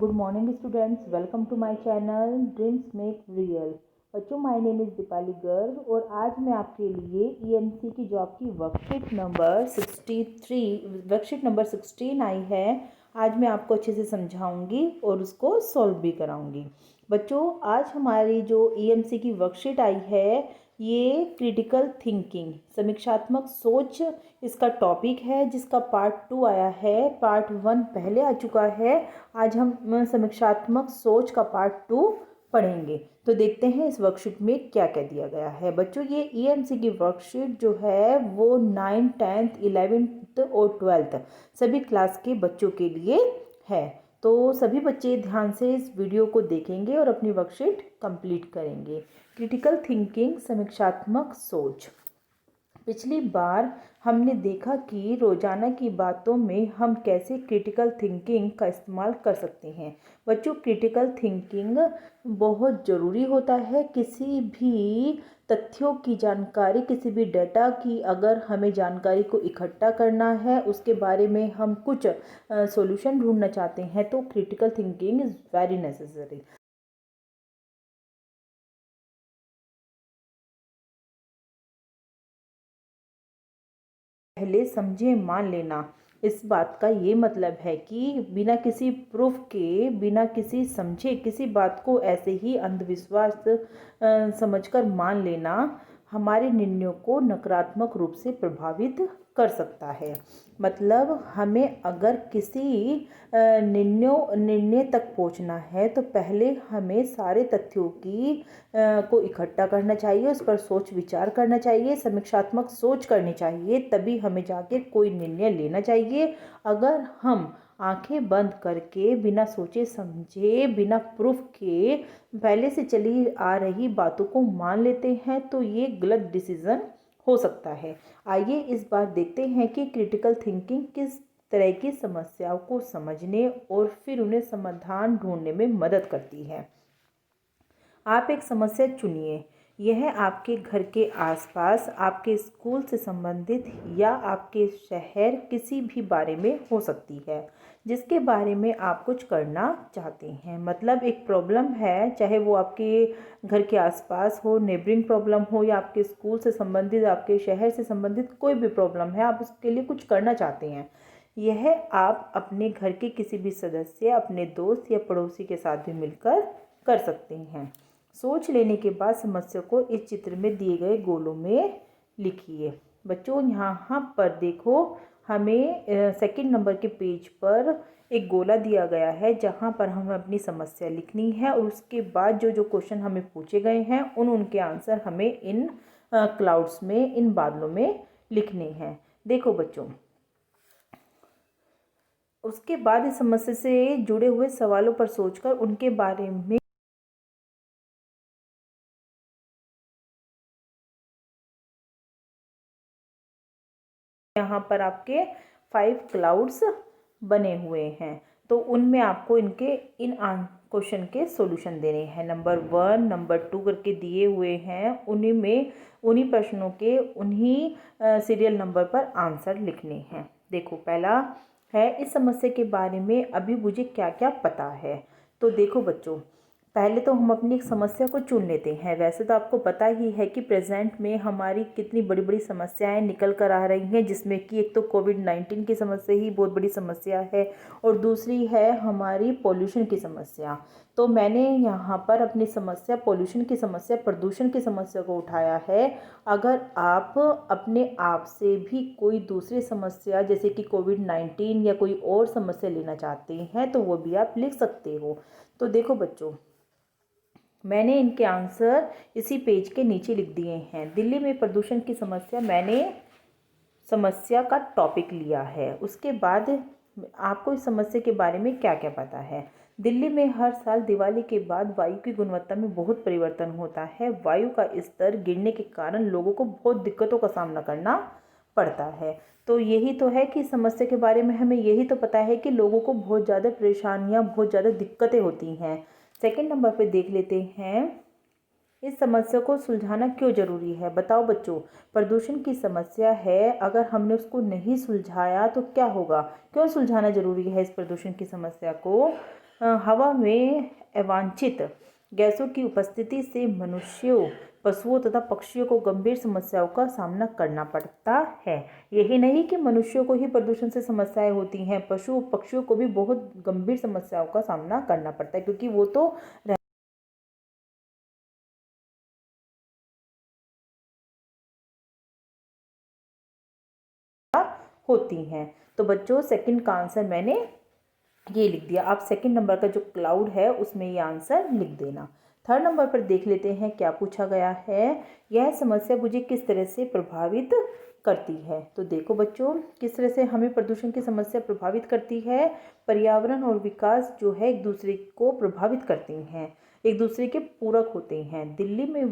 Good morning students, welcome to my channel dreams make real. बच्चों, my name is Deepali Garg और आज मैं आपके लिए ईएमसी की जॉब की वर्कशीट नंबर 16 आई है। आज मैं आपको अच्छे से समझाऊंगी और उसको सॉल्व भी कराऊंगी। बच्चों, आज हमारी जो ईएमसी की वर्कशीट आई है ये क्रिटिकल थिंकिंग समीक्षात्मक सोच इसका टॉपिक है, जिसका पार्ट 2 आया है। पार्ट 1 पहले आ चुका है। आज हम समीक्षात्मक सोच का पार्ट 2 पढ़ेंगे। तो देखते हैं इस वर्कशीट में क्या क्या दिया गया है। बच्चों, ये ईएमसी की वर्कशीट जो है वो 9th 10th 11th और 12th सभी क्लास के बच्चों के लिए है। तो सभी बच्चे ध्यान से इस वीडियो को देखेंगे और अपनी वर्कशीट कंप्लीट करेंगे। क्रिटिकल थिंकिंग समीक्षात्मक सोच। पिछली बार हमने देखा कि रोजाना की बातों में हम कैसे क्रिटिकल थिंकिंग का इस्तेमाल कर सकते हैं। बच्चों, क्रिटिकल थिंकिंग बहुत ज़रूरी होता है। किसी भी तथ्यों की जानकारी, किसी भी डेटा की अगर हमें जानकारी को इकट्ठा करना है, उसके बारे में हम कुछ सॉल्यूशन ढूंढना चाहते हैं, तो critical thinking is very necessary. पहले समझे मान लेना, इस बात का ये मतलब है कि बिना किसी प्रूफ के, बिना किसी समझे किसी बात को ऐसे ही अंधविश्वास समझकर मान लेना हमारे निर्णयों को नकारात्मक रूप से प्रभावित कर सकता है। मतलब हमें अगर किसी निर्णय तक पहुंचना है तो पहले हमें सारे तथ्यों की को इकट्ठा करना चाहिए, उस पर सोच विचार करना चाहिए, समीक्षात्मक सोच करनी चाहिए, तभी हमें जाके कोई निर्णय लेना चाहिए। अगर हम आंखें बंद करके बिना सोचे समझे, बिना प्रूफ के पहले से चली आ रही बातों को मान लेते हैं तो ये गलत डिसीजन हो सकता है। आइए इस बार देखते हैं कि क्रिटिकल थिंकिंग किस तरह की समस्याओं को समझने और फिर उन्हें समाधान ढूंढने में मदद करती है। आप एक समस्या चुनिए। यह आपके घर के आसपास, आपके स्कूल से संबंधित या आपके शहर किसी भी बारे में हो सकती है जिसके बारे में आप कुछ करना चाहते हैं। मतलब एक प्रॉब्लम है, चाहे वो आपके घर के आसपास हो, नेबरिंग प्रॉब्लम हो, या आपके स्कूल से संबंधित, आपके शहर से संबंधित कोई भी प्रॉब्लम है, आप उसके लिए कुछ करना चाहते हैं। यह आप अपने घर के किसी भी सदस्य, अपने दोस्त या पड़ोसी के साथ भी मिलकर कर सकते हैं। सोच लेने के बाद समस्या को इस चित्र में दिए गए गोलों में लिखिए। बच्चों, यहाँ पर देखो, हमें सेकंड नंबर के पेज पर एक गोला दिया गया है जहाँ पर हमें अपनी समस्या लिखनी है और उसके बाद जो जो क्वेश्चन हमें पूछे गए हैं उनके आंसर हमें इन क्लाउड्स में, इन बादलों में लिखने हैं। देखो बच्चों, उसके बाद इस समस्या से जुड़े हुए सवालों पर सोचकर उनके बारे में यहाँ पर आपके 5 क्लाउड्स बने हुए हैं, तो उनमें आपको इनके इन क्वेश्चन के सॉल्यूशन देने हैं। नंबर 1, नंबर 2 करके दिए हुए हैं, उन्हीं में उन्हीं प्रश्नों के उन्हीं सीरियल नंबर पर आंसर लिखने हैं। देखो, पहला है, इस समस्या के बारे में अभी मुझे क्या क्या पता है। तो देखो बच्चों, पहले तो हम अपनी एक समस्या को चुन लेते हैं। वैसे तो आपको पता ही है कि प्रेजेंट में हमारी कितनी बड़ी बड़ी समस्याएं निकल कर आ रही हैं, जिसमें कि एक तो कोविड-19 की समस्या ही बहुत बड़ी समस्या है और दूसरी है हमारी पॉल्यूशन की समस्या। तो मैंने यहाँ पर अपनी समस्या, पॉल्यूशन की समस्या, प्रदूषण की समस्या को उठाया है। अगर आप अपने आप से भी कोई दूसरी समस्या जैसे कि कोविड-19 या कोई और समस्या लेना चाहते हैं तो वो भी आप लिख सकते हो। तो देखो बच्चों, मैंने इनके आंसर इसी पेज के नीचे लिख दिए हैं। दिल्ली में प्रदूषण की समस्या, मैंने समस्या का टॉपिक लिया है। उसके बाद आपको इस समस्या के बारे में क्या क्या पता है। दिल्ली में हर साल दिवाली के बाद वायु की गुणवत्ता में बहुत परिवर्तन होता है। वायु का स्तर गिरने के कारण लोगों को बहुत दिक्कतों का सामना करना पड़ता है। तो यही तो है कि समस्या के बारे में हमें यही तो पता है कि लोगों को बहुत ज़्यादा परेशानियाँ, बहुत ज़्यादा दिक्कतें होती हैं। सेकंड नंबर पे देख लेते हैं, इस समस्या को सुलझाना क्यों ज़रूरी है? बताओ बच्चों। प्रदूषण की समस्या है, अगर हमने उसको नहीं सुलझाया तो क्या होगा? क्यों सुलझाना ज़रूरी है इस प्रदूषण की समस्या को? हवा में अवांछित गैसों की उपस्थिति से मनुष्यों, पशुओं तथा पक्षियों को गंभीर समस्याओं का सामना करना पड़ता है। यही नहीं कि मनुष्यों को ही प्रदूषण से समस्याएं होती हैं, पशु पक्षियों को भी बहुत गंभीर समस्याओं का सामना करना पड़ता है, क्योंकि वो तो होती हैं। तो बच्चों, सेकंड का आंसर मैंने ये लिख दिया। आप सेकंड नंबर का जो क्लाउड है उसमें ये आंसर लिख देना। थर्ड नंबर पर देख लेते हैं क्या पूछा गया है। यह समस्या मुझे किस तरह से प्रभावित करती है? तो देखो बच्चों, किस तरह से हमें प्रदूषण की समस्या प्रभावित करती है। पर्यावरण और विकास जो है एक दूसरे को प्रभावित करते हैं, एक दूसरे के पूरक होते हैं। दिल्ली में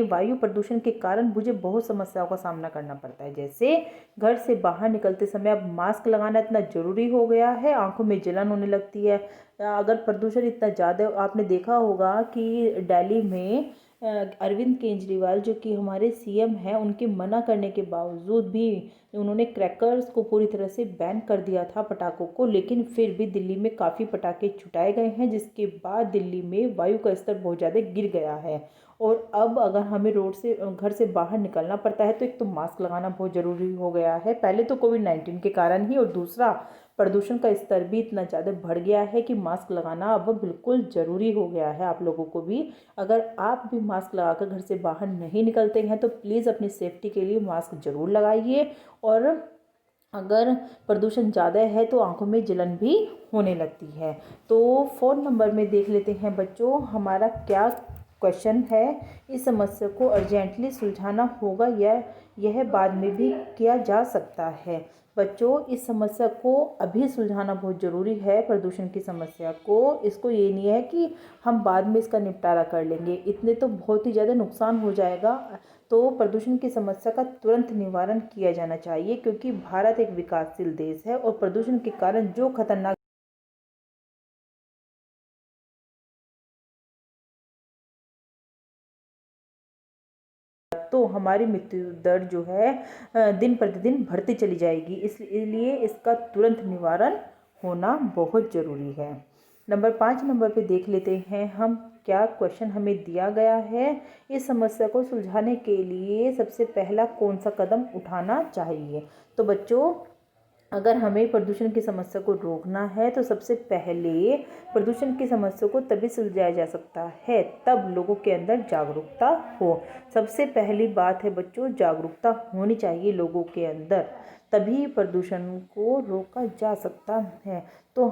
वायु प्रदूषण के कारण मुझे बहुत समस्याओं का सामना करना पड़ता है। जैसे घर से बाहर निकलते समय अब मास्क लगाना इतना ज़रूरी हो गया है, आंखों में जलन होने लगती है। अगर प्रदूषण इतना ज़्यादा, आपने देखा होगा कि दिल्ली में अरविंद केजरीवाल जो कि हमारे सीएम हैं, उनके मना करने के बावजूद भी उन्होंने क्रैकर्स को पूरी तरह से बैन कर दिया था, पटाखों को, लेकिन फिर भी दिल्ली में काफ़ी पटाखे छुटाए गए हैं, जिसके बाद दिल्ली में वायु का स्तर बहुत ज़्यादा गिर गया है। और अब अगर हमें रोड से, घर से बाहर निकलना पड़ता है तो एक तो मास्क लगाना बहुत ज़रूरी हो गया है, पहले तो कोविड-19 के कारण ही, और दूसरा प्रदूषण का स्तर भी इतना ज़्यादा बढ़ गया है कि मास्क लगाना अब बिल्कुल ज़रूरी हो गया है आप लोगों को भी। अगर आप भी मास्क लगाकर घर से बाहर नहीं निकलते हैं तो प्लीज़ अपनी सेफ्टी के लिए मास्क ज़रूर लगाइए। और अगर प्रदूषण ज़्यादा है तो आंखों में जलन भी होने लगती है। तो फोर्थ नंबर में देख लेते हैं बच्चों, हमारा क्या क्वेश्चन है। इस समस्या को अर्जेंटली सुलझाना होगा या यह बाद में भी किया जा सकता है? बच्चों, इस समस्या को अभी सुलझाना बहुत ज़रूरी है। प्रदूषण की समस्या को, इसको ये नहीं है कि हम बाद में इसका निपटारा कर लेंगे, इतने तो बहुत ही ज़्यादा नुकसान हो जाएगा। तो प्रदूषण की समस्या का तुरंत निवारण किया जाना चाहिए, क्योंकि भारत एक विकासशील देश है और प्रदूषण के कारण जो खतरनाक तो हमारी मृत्यु दर जो है दिन प्रतिदिन बढ़ती चली जाएगी। इसलिए इसका तुरंत निवारण होना बहुत ज़रूरी है। नंबर 5 नंबर पे देख लेते हैं हम, क्या क्वेश्चन हमें दिया गया है। इस समस्या को सुलझाने के लिए सबसे पहला कौन सा कदम उठाना चाहिए? तो बच्चों, अगर हमें प्रदूषण की समस्या को रोकना है तो सबसे पहले प्रदूषण की समस्या को तभी सुलझाया जा सकता है तब लोगों के अंदर जागरूकता हो। सबसे पहली बात है बच्चों, जागरूकता होनी चाहिए लोगों के अंदर, तभी प्रदूषण को रोका जा सकता है। तो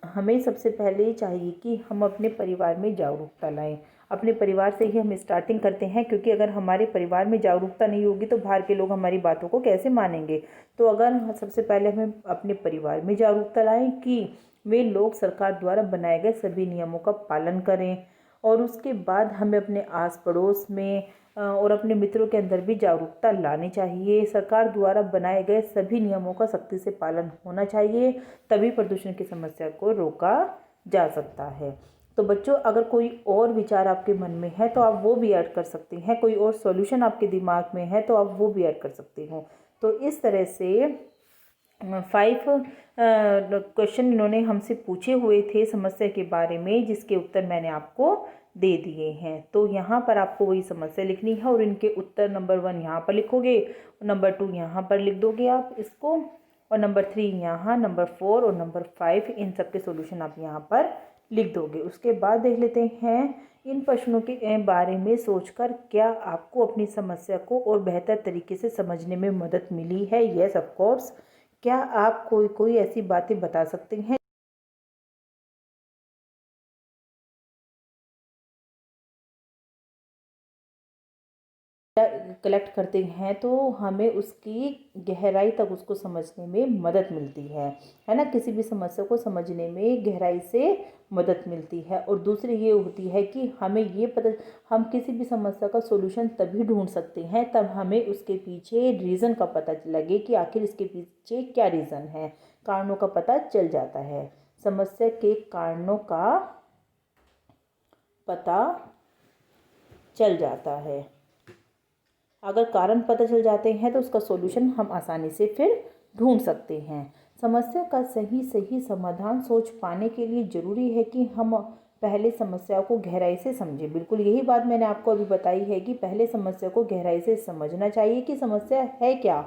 हमें सबसे पहले चाहिए कि हम अपने परिवार में जागरूकता लाएं। अपने परिवार से ही हम स्टार्टिंग करते हैं, क्योंकि अगर हमारे परिवार में जागरूकता नहीं होगी तो बाहर के लोग हमारी बातों को कैसे मानेंगे। तो अगर सबसे पहले हमें अपने परिवार में जागरूकता लाएं कि वे लोग सरकार द्वारा बनाए गए सभी नियमों का पालन करें, और उसके बाद हमें अपने आस पड़ोस में और अपने मित्रों के अंदर भी जागरूकता लानी चाहिए। सरकार द्वारा बनाए गए सभी नियमों का सख्ती से पालन होना चाहिए, तभी प्रदूषण की समस्या को रोका जा सकता है। तो बच्चों, अगर कोई और विचार आपके मन में है तो आप वो भी ऐड कर सकते हैं, कोई और सॉल्यूशन आपके दिमाग में है तो आप वो भी ऐड कर सकते हो। तो इस तरह से 5 क्वेश्चन इन्होंने हमसे पूछे हुए थे समस्या के बारे में, जिसके उत्तर मैंने आपको दे दिए हैं। तो यहाँ पर आपको वही समस्या लिखनी है और इनके उत्तर नंबर 1 यहाँ पर लिखोगे, नंबर 2 यहाँ पर लिख दोगे आप इसको, और नंबर 3 यहाँ, नंबर 4 और नंबर 5 इन सब के सॉल्यूशन आप यहाँ पर लिख दोगे। उसके बाद देख लेते हैं, इन प्रश्नों के बारे में सोचकर क्या आपको अपनी समस्या को और बेहतर तरीके से समझने में मदद मिली है? Yes of course. क्या आप कोई ऐसी बातें बता सकते हैं कलेक्ट करते हैं तो हमें उसकी गहराई तक उसको समझने में मदद मिलती है ना। किसी भी समस्या को समझने में गहराई से मदद मिलती है। और दूसरी ये होती है कि हमें ये पता, हम किसी भी समस्या का सॉल्यूशन तभी ढूंढ सकते हैं तब हमें उसके पीछे रीज़न का पता लगे कि आखिर इसके पीछे क्या रीज़न है, कारणों का पता चल जाता है। समस्या के कारणों का पता चल जाता है। अगर कारण पता चल जाते हैं तो उसका सॉल्यूशन हम आसानी से फिर ढूंढ सकते हैं। समस्या का सही समाधान सोच पाने के लिए ज़रूरी है कि हम पहले समस्या को गहराई से समझें। बिल्कुल यही बात मैंने आपको अभी बताई है कि पहले समस्या को गहराई से समझना चाहिए कि समस्या है क्या,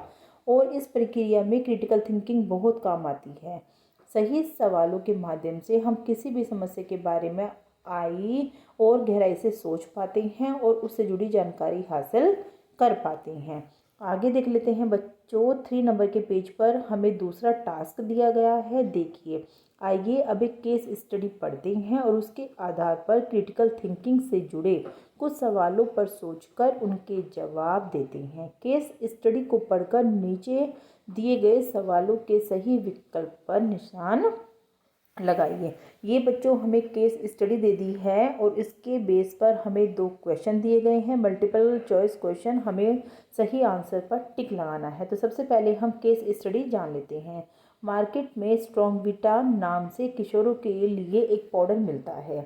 और इस प्रक्रिया में क्रिटिकल थिंकिंग बहुत काम आती है। सही सवालों के माध्यम से हम किसी भी समस्या के बारे में आई और गहराई से सोच पाते हैं और उससे जुड़ी जानकारी हासिल कर पाते हैं। आगे देख लेते हैं बच्चों, 3 नंबर के पेज पर हमें दूसरा टास्क दिया गया है। देखिए, आइए अब एक केस स्टडी पढ़ते हैं और उसके आधार पर क्रिटिकल थिंकिंग से जुड़े कुछ सवालों पर सोचकर उनके जवाब देते हैं। केस स्टडी को पढ़कर नीचे दिए गए सवालों के सही विकल्प पर निशान लगाइए। ये बच्चों हमें केस स्टडी दे दी है और इसके बेस पर हमें 2 क्वेश्चन दिए गए हैं, मल्टीपल चॉइस क्वेश्चन। हमें सही आंसर पर टिक लगाना है। तो सबसे पहले हम केस स्टडी जान लेते हैं। मार्केट में स्ट्रॉन्गविटा नाम से किशोरों के लिए एक पाउडर मिलता है।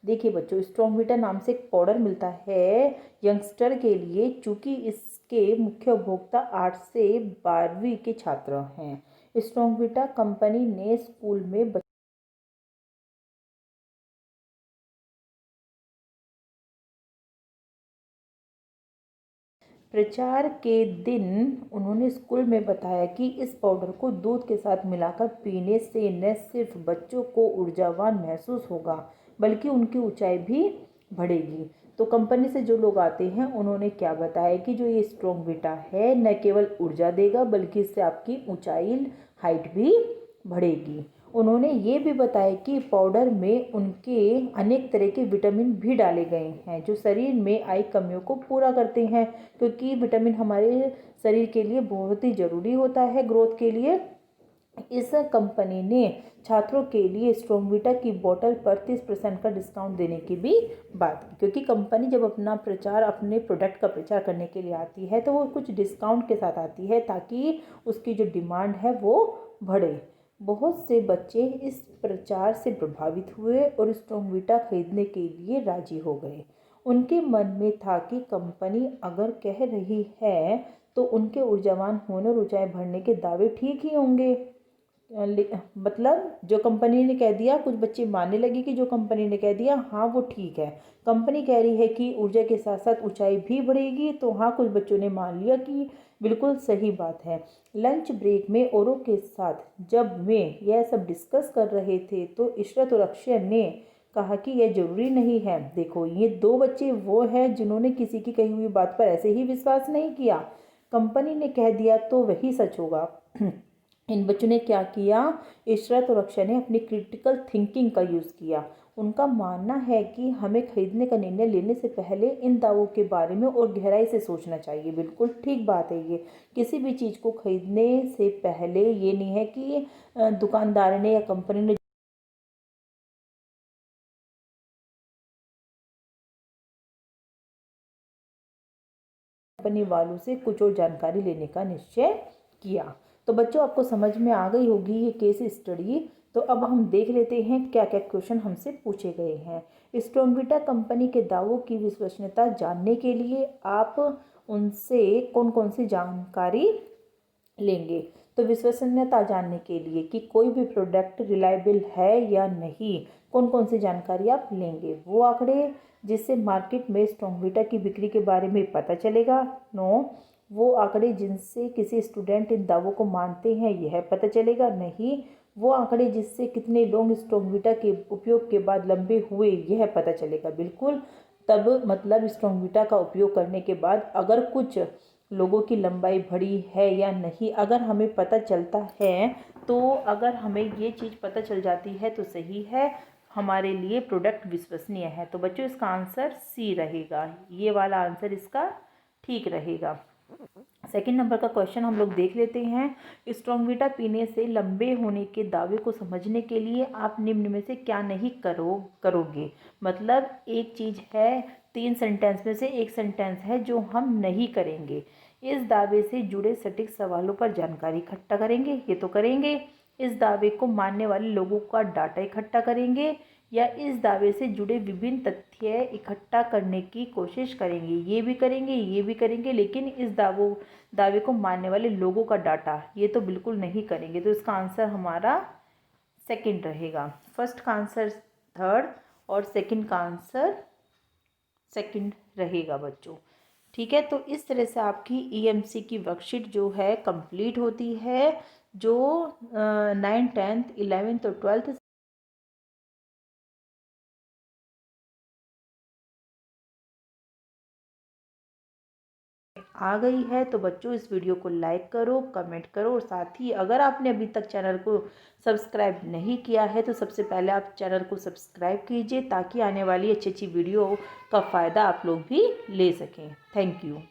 देखिए बच्चों, स्ट्रॉन्गविटा नाम से एक पाउडर मिलता है यंगस्टर के लिए, चूँकि इसके मुख्य उपभोक्ता 8 से 12वीं के छात्र हैं। स्ट्रॉन्गविटा कंपनी ने स्कूल में प्रचार के दिन उन्होंने स्कूल में बताया कि इस पाउडर को दूध के साथ मिलाकर पीने से न सिर्फ बच्चों को ऊर्जावान महसूस होगा बल्कि उनकी ऊंचाई भी बढ़ेगी। तो कंपनी से जो लोग आते हैं उन्होंने क्या बताया कि जो ये स्ट्रॉन्गविटा है न केवल ऊर्जा देगा बल्कि इससे आपकी ऊंचाई, हाइट भी बढ़ेगी। उन्होंने ये भी बताया कि पाउडर में उनके अनेक तरह के विटामिन भी डाले गए हैं जो शरीर में आई कमियों को पूरा करते हैं, क्योंकि विटामिन हमारे शरीर के लिए बहुत ही ज़रूरी होता है ग्रोथ के लिए। इस कंपनी ने छात्रों के लिए स्ट्रॉन्गविटा की बोतल पर 30% का डिस्काउंट देने की भी बात की, क्योंकि कंपनी जब अपना प्रचार, अपने प्रोडक्ट का प्रचार करने के लिए आती है तो वो कुछ डिस्काउंट के साथ आती है ताकि उसकी जो डिमांड है वो बढ़े। बहुत से बच्चे इस प्रचार से प्रभावित हुए और स्ट्रॉन्गविटा खरीदने के लिए राजी हो गए। उनके मन में था कि कंपनी अगर कह रही है तो उनके ऊर्जावान होने और ऊंचाई बढ़ने के दावे ठीक ही होंगे। मतलब जो कंपनी ने कह दिया, कुछ बच्चे मानने लगे कि जो कंपनी ने कह दिया हाँ वो ठीक है। कंपनी कह रही है कि ऊर्जा के साथ साथ ऊंचाई भी बढ़ेगी, तो हाँ कुछ बच्चों ने मान लिया कि बिल्कुल सही बात है। लंच ब्रेक में औरों के साथ जब वे यह सब डिस्कस कर रहे थे तो इशरत और अक्षय ने कहा कि यह जरूरी नहीं है। देखो, ये 2 बच्चे वो हैं जिन्होंने किसी की कही हुई बात पर ऐसे ही विश्वास नहीं किया। कंपनी ने कह दिया तो वही सच होगा। इन बच्चों ने क्या किया, इशरत और अक्षय ने अपनी क्रिटिकल थिंकिंग का यूज़ किया। उनका मानना है कि हमें खरीदने का निर्णय लेने से पहले इन दावों के बारे में और गहराई से सोचना चाहिए। बिल्कुल ठीक बात है ये। किसी भी चीज़ को खरीदने से पहले ये नहीं है कि दुकानदार ने या कंपनी ने कंपनी वालों से कुछ और जानकारी लेने का निश्चय किया। तो बच्चों, आपको समझ में आ गई होगी ये केस स्टडी। तो अब हम देख लेते हैं क्या क्या क्वेश्चन हमसे पूछे गए हैं। स्ट्रॉन्गविटा कंपनी के दावों की विश्वसनीयता जानने के लिए आप उनसे कौन कौन सी जानकारी लेंगे। तो विश्वसनीयता जानने के लिए कि कोई भी प्रोडक्ट रिलायबल है या नहीं, कौन कौन सी जानकारी आप लेंगे। वो आंकड़े जिससे मार्केट में स्ट्रॉन्गविटा की बिक्री के बारे में पता चलेगा। नो, वो आंकड़े जिनसे किसी स्टूडेंट इन दावों को मानते हैं यह पता चलेगा। नहीं, वो आंकड़े जिससे कितने लोग स्ट्रॉन्गविटा के उपयोग के बाद लंबे हुए यह पता चलेगा। बिल्कुल, तब मतलब स्ट्रॉन्गविटा का उपयोग करने के बाद अगर कुछ लोगों की लंबाई बढ़ी है या नहीं, अगर हमें पता चलता है तो अगर हमें ये चीज़ पता चल जाती है तो सही है, हमारे लिए प्रोडक्ट विश्वसनीय है। तो बच्चों, इसका आंसर सी रहेगा। ये वाला आंसर इसका ठीक रहेगा। सेकंड नंबर का क्वेश्चन हम लोग देख लेते हैं। स्ट्रॉन्गविटा पीने से लंबे होने के दावे को समझने के लिए आप निम्न में से क्या नहीं करोगे। मतलब एक चीज़ है, 3 सेंटेंस में से एक सेंटेंस है जो हम नहीं करेंगे। इस दावे से जुड़े सटीक सवालों पर जानकारी इकट्ठा करेंगे, ये तो करेंगे। इस दावे को मानने वाले लोगों का डाटा इकट्ठा करेंगे या इस दावे से जुड़े विभिन्न तथ्य इकट्ठा करने की कोशिश करेंगे। ये भी करेंगे, लेकिन इस दावे को मानने वाले लोगों का डाटा ये तो बिल्कुल नहीं करेंगे। तो इसका आंसर हमारा सेकंड रहेगा। फर्स्ट का आंसर थर्ड और सेकंड का आंसर सेकंड रहेगा बच्चों। ठीक है, तो इस तरह से आपकी ईएमसी की वर्कशीट जो है कंप्लीट होती है, जो 9th 10th 11th और 12th आ गई है। तो बच्चों इस वीडियो को लाइक करो, कमेंट करो और साथ ही अगर आपने अभी तक चैनल को सब्सक्राइब नहीं किया है तो सबसे पहले आप चैनल को सब्सक्राइब कीजिए ताकि आने वाली अच्छी अच्छी वीडियो का फ़ायदा आप लोग भी ले सकें। Thank you.